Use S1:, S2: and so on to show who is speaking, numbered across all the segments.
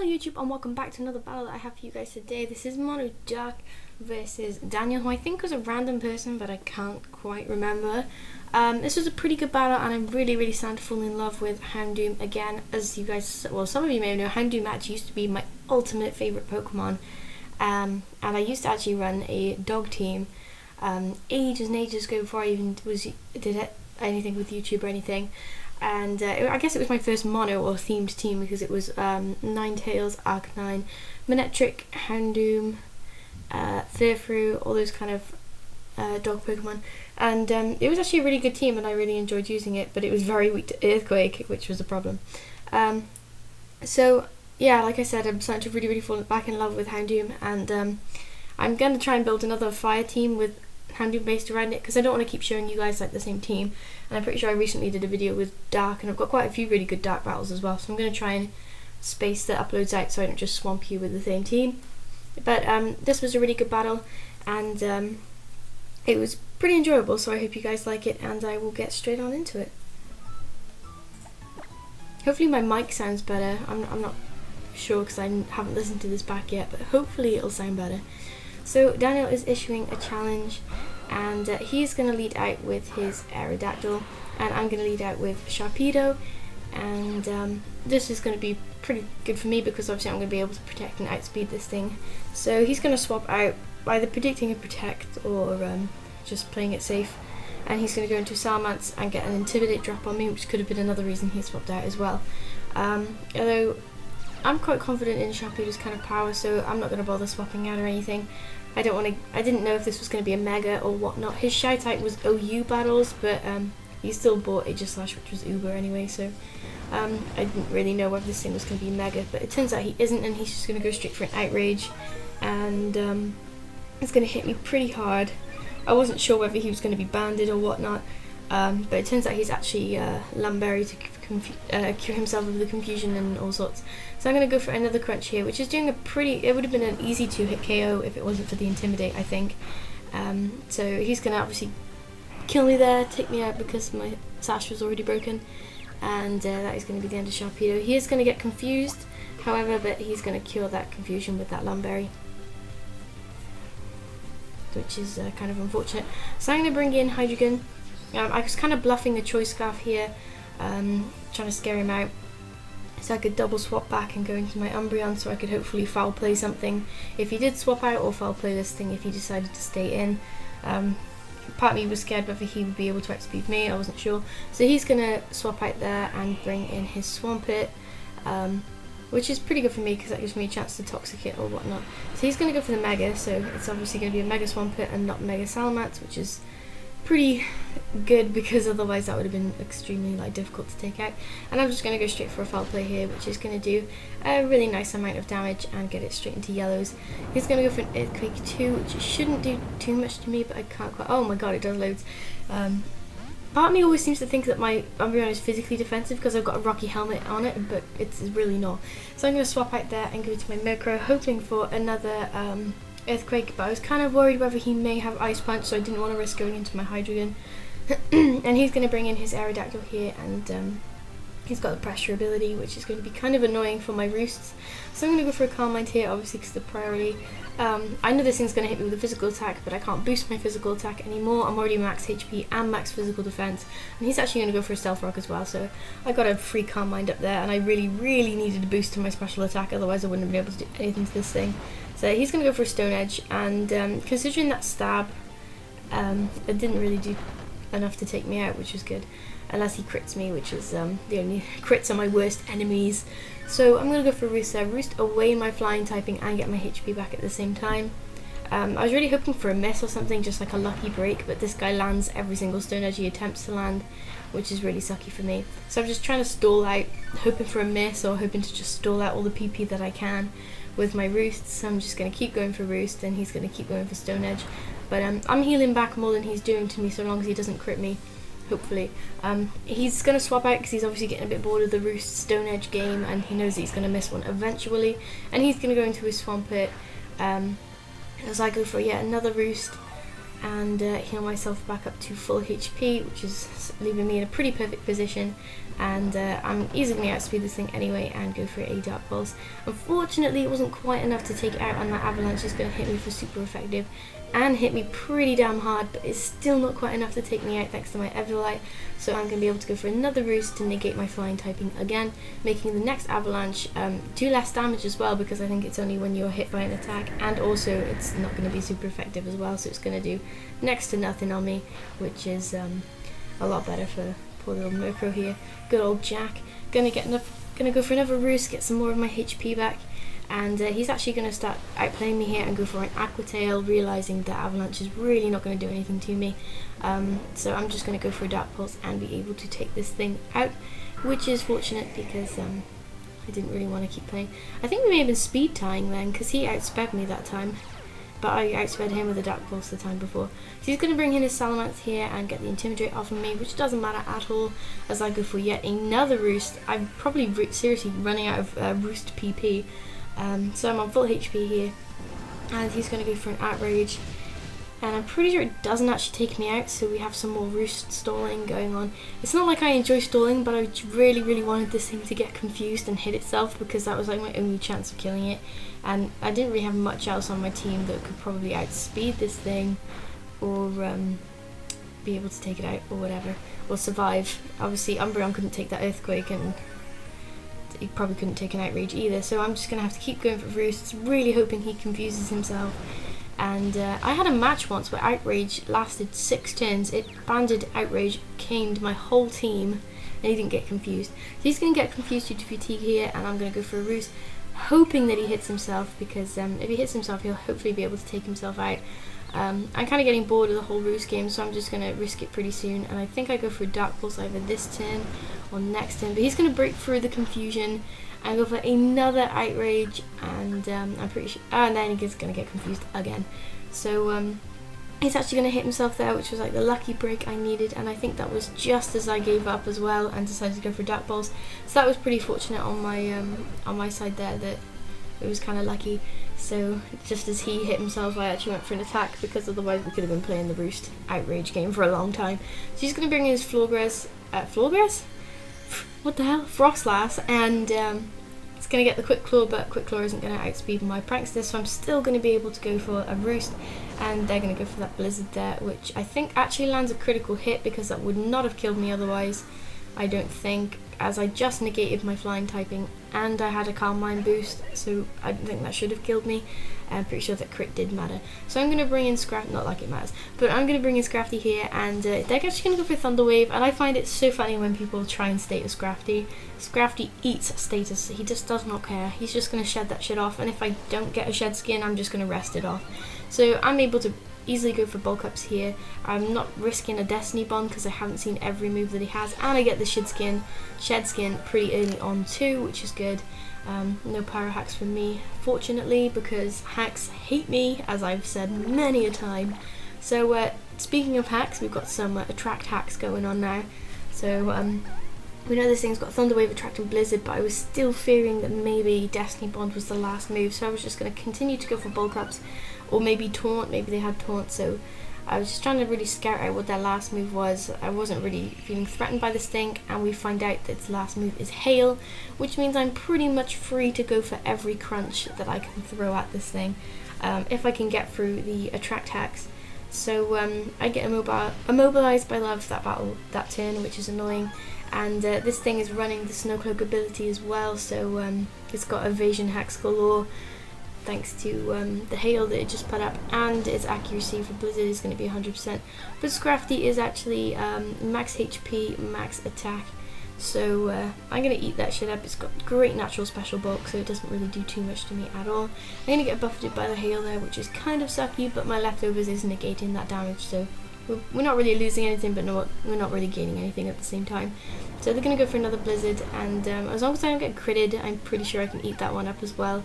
S1: Hello YouTube and welcome back to another battle that I have for you guys today. This is Mono Duck versus Daniel, who I think was a random person but I can't quite remember. This was a pretty good battle and I'm really starting to fall in love with Houndoom again. As you guys, well, some of you may know, Houndoom actually used to be my ultimate favourite Pokemon. And I used to actually run a dog team ages and ages ago before I even did anything with YouTube or anything. And I guess it was my first mono or themed team because it was Ninetales, Arcanine, Manectric, Houndoom, Furfrou, all those kind of dog Pokemon. And it was actually a really good team and I really enjoyed using it, but it was very weak to Earthquake, which was a problem. So yeah, like I said, I'm starting to really fall back in love with Houndoom, and I'm going to try and build another fire team with Houndoom based around it because I don't want to keep showing you guys like the same team. And I'm pretty sure I recently did a video with Dark and I've got quite a few really good Dark battles as well, so I'm going to try and space the uploads out so I don't just swamp you with the same team. But this was a really good battle and it was pretty enjoyable, so I hope you guys like it and I will get straight on into it. Hopefully my mic sounds better. I'm not sure because I haven't listened to this back yet, but hopefully it'll sound better. So Daniel is issuing a challenge and he's going to lead out with his Aerodactyl and I'm going to lead out with Sharpedo, and this is going to be pretty good for me because obviously I'm going to be able to protect and outspeed this thing. So he's going to swap out either predicting a protect or just playing it safe, and he's going to go into Salamence and get an Intimidate drop on me, which could have been another reason he swapped out as well. Although I'm quite confident in Sharpedo's kind of power, so I'm not going to bother swapping out or anything. I didn't know if this was going to be a Mega or whatnot. His shout-out was OU battles, but he still bought Aegislash, which was Uber anyway, so I didn't really know whether this thing was going to be Mega, but it turns out he isn't, and he's just going to go straight for an Outrage, and it's going to hit me pretty hard. I wasn't sure whether he was going to be banded or whatnot, but it turns out he's actually Lumberry to cure himself of the confusion and all sorts. So I'm going to go for another Crunch here, which is doing it would have been an easy 2-hit KO if it wasn't for the Intimidate, I think. So he's going to obviously kill me there, take me out because my sash was already broken, and that is going to be the end of Sharpedo. He is going to get confused, however, but he's going to cure that confusion with that Lumberry, which is kind of unfortunate. So I'm going to bring in Hydreigon. I was kind of bluffing a Choice Scarf here, trying to scare him out, so I could double swap back and go into my Umbreon so I could hopefully foul play something if he did swap out, or foul play this thing if he decided to stay in. Part of me was scared whether he would be able to outspeed me, I wasn't sure. So he's going to swap out there and bring in his Swampert, which is pretty good for me because that gives me a chance to Toxic it or whatnot. So he's going to go for the Mega, so it's obviously going to be a Mega Swampert and not Mega Salamence, which is pretty good because otherwise that would have been extremely difficult to take out. And I'm just going to go straight for a foul play here, which is going to do a really nice amount of damage and get it straight into yellows. He's going to go for an Earthquake 2, which shouldn't do too much to me, but I can't quite. Oh my god, it does loads. Part of me always seems to think that my Umbreon is physically defensive because I've got a Rocky Helmet on it, but it's really not. So I'm going to swap out there and go to my Murcrow, hoping for another Earthquake, but I was kind of worried whether he may have Ice Punch, so I didn't want to risk going into my Hydreigon. And he's going to bring in his Aerodactyl here, and he's got the Pressure ability, which is going to be kind of annoying for my Roosts. So I'm going to go for a Calm Mind here, obviously because the priority. I know this thing's going to hit me with a physical attack, but I can't boost my physical attack anymore. I'm already max HP and max physical defense, and he's actually going to go for a Stealth Rock as well, so I got a free Calm Mind up there, and I really needed a boost to my special attack, otherwise I wouldn't have been able to do anything to this thing. So he's going to go for a Stone Edge, and considering that stab, it didn't really do enough to take me out, which was good, unless he crits me, which is the only crits are my worst enemies. So I'm going to go for Roost there, Roost away my flying typing and get my HP back at the same time. I was really hoping for a miss or something, just like a lucky break, but this guy lands every single Stone Edge he attempts to land, which is really sucky for me. So I'm just trying to stall out, hoping for a miss or hoping to just stall out all the PP that I can with my Roosts. So I'm just going to keep going for Roost and he's going to keep going for Stone Edge. But I'm healing back more than he's doing to me so long as he doesn't crit me, hopefully. He's going to swap out because he's obviously getting a bit bored of the Roost Stone Edge game and he knows that he's going to miss one eventually. And he's going to go into his Swampert as I go for yet another Roost. and heal myself back up to full HP, which is leaving me in a pretty perfect position. And I'm easily going to outspeed this thing anyway and go for a Dark Pulse. Unfortunately, it wasn't quite enough to take it out, and that avalanche is going to hit me for super effective and hit me pretty damn hard, but it's still not quite enough to take me out thanks to my Everlight. So I'm going to be able to go for another Roost to negate my flying typing again, making the next avalanche do less damage as well, because I think it's only when you're hit by an attack, and also it's not going to be super effective as well, so it's going to do next to nothing on me, which is a lot better for poor little Murcrow here. Good old Jack. Gonna go for another Roost, get some more of my HP back. And he's actually going to start outplaying me here and go for an Aqua Tail, realising that Avalanche is really not going to do anything to me. So I'm just going to go for a Dark Pulse and be able to take this thing out, which is fortunate because I didn't really want to keep playing. I think we may have been speed tying then, because he outsped me that time, but I outsped him with a Dark Pulse the time before. So he's going to bring in his Salamence here and get the Intimidate off of me, which doesn't matter at all as I go for yet another Roost. I'm probably seriously running out of Roost PP. So I'm on full HP here, and he's going to go for an Outrage, and I'm pretty sure it doesn't actually take me out, so we have some more Roost stalling going on. It's not like I enjoy stalling, but I really wanted this thing to get confused and hit itself, because that was like my only chance of killing it, and I didn't really have much else on my team that could probably outspeed this thing, or be able to take it out, or whatever, or survive. Obviously Umbreon couldn't take that Earthquake, and he probably couldn't take an Outrage either, so I'm just going to have to keep going for Roosts, really hoping he confuses himself. And I had a match once where Outrage lasted 6 turns. It banded Outrage, caned my whole team, and he didn't get confused. So he's going to get confused due to fatigue here, and I'm going to go for a Roost, hoping that he hits himself, because if he hits himself, he'll hopefully be able to take himself out. I'm kind of getting bored of the whole Roost game, so I'm just going to risk it pretty soon, and I think I go for a Dark Pulse either this turn or next turn, but he's going to break through the confusion and go for another Outrage, and I'm pretty sure, and then he's going to get confused again. So he's actually going to hit himself there, which was like the lucky break I needed, and I think that was just as I gave up as well and decided to go for Dark Pulse. So that was pretty fortunate on my side there, that it was kind of lucky. So just as he hit himself, I actually went for an attack, because otherwise we could have been playing the Roost Outrage game for a long time. So he's going to bring in his Florgrass, what the hell? Frostlass, and it's going to get the Quick Claw, but Quick Claw isn't going to outspeed my Prankster, so I'm still going to be able to go for a Roost, and they're going to go for that Blizzard there, which I think actually lands a critical hit, because that would not have killed me otherwise, I don't think, as I just negated my flying typing and I had a Calm Mind boost, so I don't think that should have killed me. I'm pretty sure that crit did matter. So I'm going to bring in not like it matters, but I'm going to bring in Scrafty here, and they're actually going to go for Thunder Wave, and I find it so funny when people try and status Scrafty. Scrafty eats status, he just does not care, he's just going to shed that shit off, and if I don't get a shed skin, I'm just going to rest it off. So I'm able to easily go for bulk ups here. I'm not risking a Destiny Bond because I haven't seen every move that he has, and I get the shed skin pretty early on too, which is good. No pyro hacks from me, fortunately, because hacks hate me, as I've said many a time. So speaking of hacks, we've got some attract hacks going on now. So we know this thing's got Thunder Wave, Attract and Blizzard, but I was still fearing that maybe Destiny Bond was the last move, so I was just going to continue to go for bulk ups, or maybe Taunt. Maybe they had Taunt, so I was just trying to really scout out what their last move was. I wasn't really feeling threatened by this thing, and we find out that its last move is Hail, which means I'm pretty much free to go for every crunch that I can throw at this thing, if I can get through the attract hacks. So I get immobilized by Love that turn, which is annoying, and this thing is running the Snowcloak ability as well, so it's got evasion hacks galore, thanks to the hail that it just put up, and its accuracy for Blizzard is going to be 100%. But Scrafty is actually max HP, max attack, so I'm going to eat that shit up. It's got great natural special bulk, so it doesn't really do too much to me at all. I'm going to get buffeted by the hail there, which is kind of sucky, but my leftovers is negating that damage, so we're not really losing anything, but we're not really gaining anything at the same time. So they're going to go for another Blizzard, and as long as I don't get critted, I'm pretty sure I can eat that one up as well.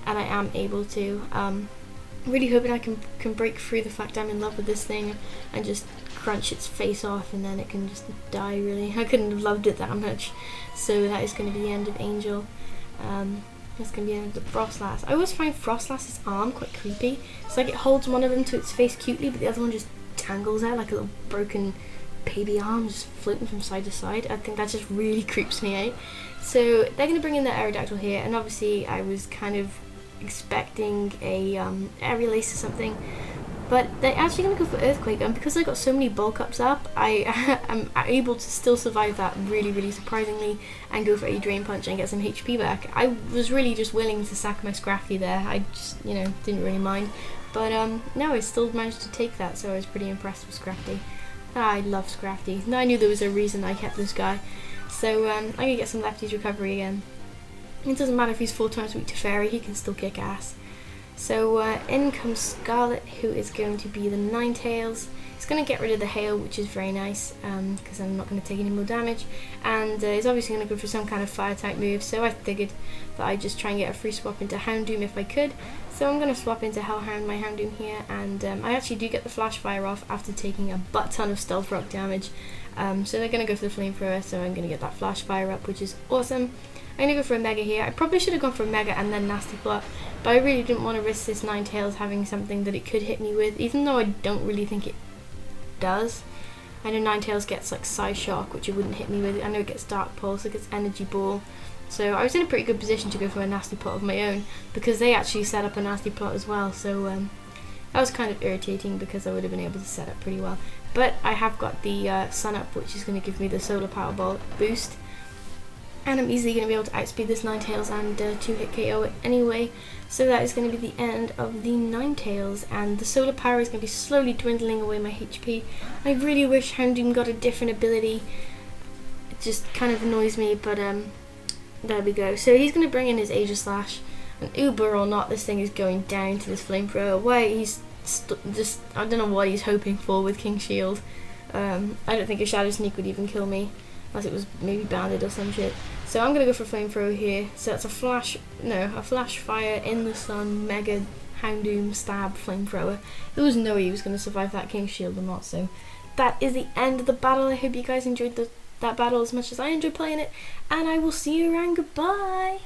S1: And I am able to. Really hoping I can break through the fact I'm in love with this thing and just crunch its face off, and then it can just die, really. I couldn't have loved it that much. So that is going to be the end of Angel. That's going to be the end of the Frostlass. I always find Frostlass's arm quite creepy. It's like it holds one of them to its face cutely, but the other one just tangles out, like a little broken baby arm just floating from side to side. I think that just really creeps me out. So they're going to bring in the Aerodactyl here, and obviously I was kind of expecting a aerial ace or something, but they're actually going to go for Earthquake, and because I got so many bulk ups up, I am able to still survive that really surprisingly and go for a Drain Punch and get some HP back. I was really just willing to sack my Scrafty there. I just, you know, didn't really mind, but no, I still managed to take that, so I was pretty impressed with Scrafty. I love Scrafty. I knew there was a reason I kept this guy, so I'm going to get some Lefty's Recovery again. It doesn't matter if he's 4 times weak to Fairy, he can still kick ass. So in comes Scarlet, who is going to be the Ninetales. He's going to get rid of the Hail, which is very nice, because I'm not going to take any more damage. And he's obviously going to go for some kind of fire type move, so I figured that I'd just try and get a free swap into Houndoom if I could. So I'm going to swap into Hellhound my Houndoom here, and I actually do get the Flash Fire off after taking a butt ton of Stealth Rock damage. So they're going to go for the Flamethrower, so I'm going to get that Flash Fire up, which is awesome. I'm going to go for a Mega here. I probably should have gone for a Mega and then Nasty Plot, but I really didn't want to risk this Ninetales having something that it could hit me with, even though I don't really think it does. I know Ninetales gets like Psy Shock, which it wouldn't hit me with. I know it gets Dark Pulse, it gets Energy Ball. So I was in a pretty good position to go for a Nasty Plot of my own, because they actually set up a Nasty Plot as well, so that was kind of irritating because I would have been able to set up pretty well. But I have got the Sun Up, which is going to give me the Solar Power Ball boost. And I'm easily going to be able to outspeed this Ninetales and 2-hit KO it anyway. So that is going to be the end of the Ninetales, and the Solar Power is going to be slowly dwindling away my HP. I really wish Houndoom got a different ability. It just kind of annoys me, but there we go. So he's going to bring in his Aegislash, and Uber or not, this thing is going down to this Flamethrower. Why he's just, I don't know what he's hoping for with King Shield. I don't think a Shadow Sneak would even kill me, unless it was maybe banded or some shit. So I'm going to go for Flamethrower here. So it's a Flash Fire in the Sun, Mega Houndoom Stab Flamethrower. There was no way he was going to survive that King Shield or not. So that is the end of the battle. I hope you guys enjoyed that battle as much as I enjoyed playing it, and I will see you around. Goodbye!